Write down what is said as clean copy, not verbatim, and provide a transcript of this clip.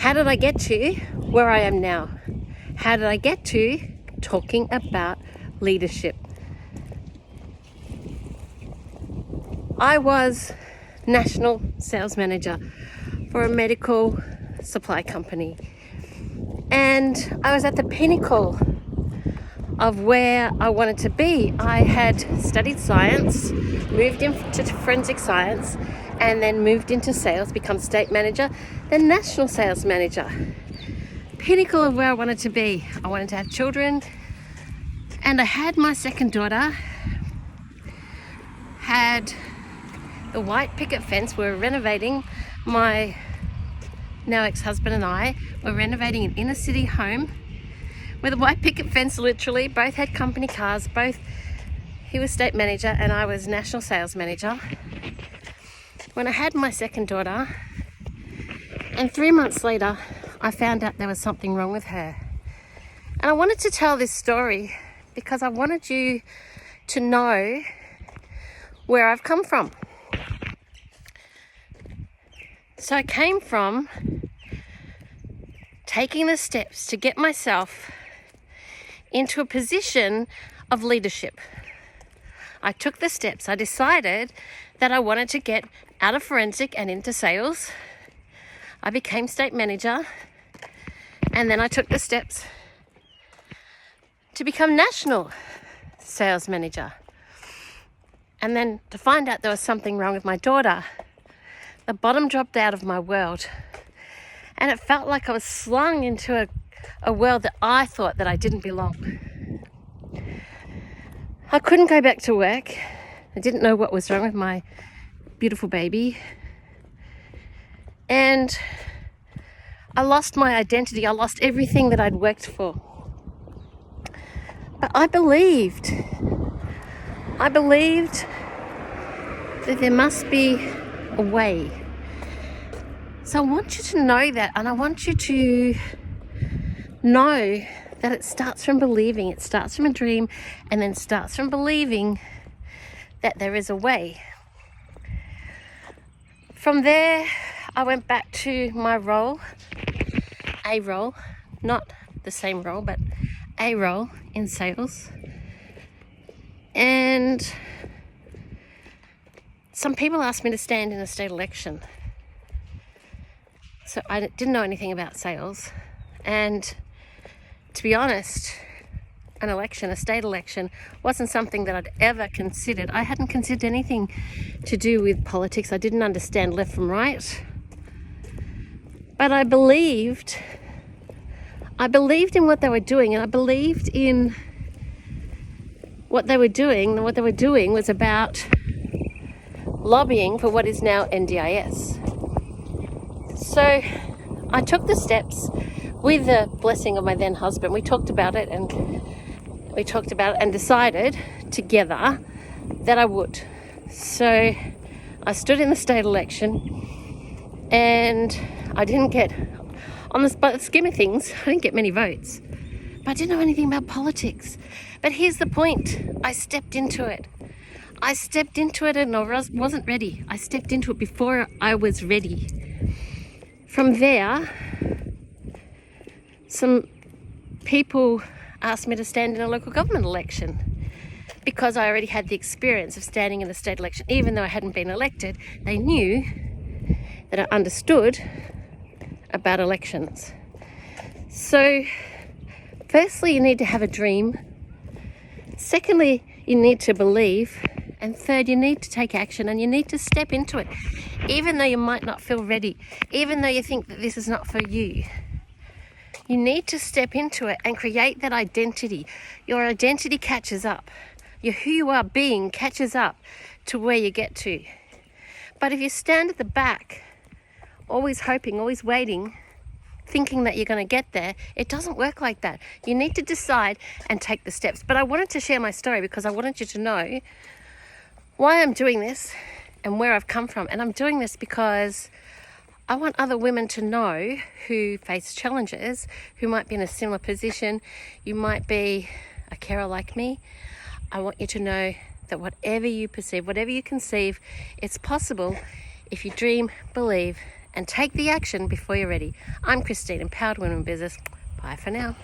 How did I get to where I am now? How did I get to talking about leadership? I was national sales manager for a medical supply company, and I was at the pinnacle of where I wanted to be. I had studied science, moved into forensic science, and then moved into sales, become state manager, then national sales manager. Pinnacle of where I wanted to be. I wanted to have children, and I had my second daughter, had the white picket fence. We were renovating, my now ex-husband and I were renovating an inner city home with a white picket fence, literally. Both had company cars, he was state manager and I was national sales manager. When I had my second daughter, and 3 months later, I found out there was something wrong with her. And I wanted to tell this story because I wanted you to know where I've come from. So I came from taking the steps to get myself into a position of leadership. I took the steps. I decided that I wanted to get out of forensic and into sales. I became state manager, and then I took the steps to become national sales manager. And then to find out there was something wrong with my daughter, the bottom dropped out of my world. And it felt like I was slung into a world that I thought that I didn't belong. I couldn't go back to work. I didn't know what was wrong with my beautiful baby. And I lost my identity. I lost everything that I'd worked for. But I believed that there must be a way. So I want you to know that, and I want you to know that it starts from believing. It starts from a dream, and then starts from believing that there is a way. From there, I went back to my role, not the same role, but a role in sales. And some people asked me to stand in a state election. So I didn't know anything about sales. And to be honest, a state election, wasn't something that I'd ever considered. I hadn't considered anything to do with politics. I didn't understand left from right. But I believed in what they were doing, and I believed in what they were doing. And what they were doing was about lobbying for what is now NDIS. So I took the steps with the blessing of my then husband. We talked about it and decided together that I would. So I stood in the state election, and I didn't get, on the scheme of things, I didn't get many votes. But I didn't know anything about politics. But here's the point. I stepped into it. And I wasn't ready. I stepped into it before I was ready. From there, some people asked me to stand in a local government election because I already had the experience of standing in a state election. Even though I hadn't been elected, they knew that I understood about elections. So, firstly, you need to have a dream. Secondly, you need to believe. And third, you need to take action, and you need to step into it. Even though you might not feel ready, even though you think that this is not for you, you need to step into it and create that identity. Your identity catches up. Who you are being catches up to where you get to. But if you stand at the back, always hoping, always waiting, thinking that you're going to get there, it doesn't work like that. You need to decide and take the steps. But I wanted to share my story because I wanted you to know why I'm doing this and where I've come from. And I'm doing this because I want other women to know who face challenges, who might be in a similar position. You might be a carer like me. I want you to know that whatever you perceive, whatever you conceive, it's possible if you dream, believe, and take the action before you're ready. I'm Christine, Empowered Women in Business. Bye for now.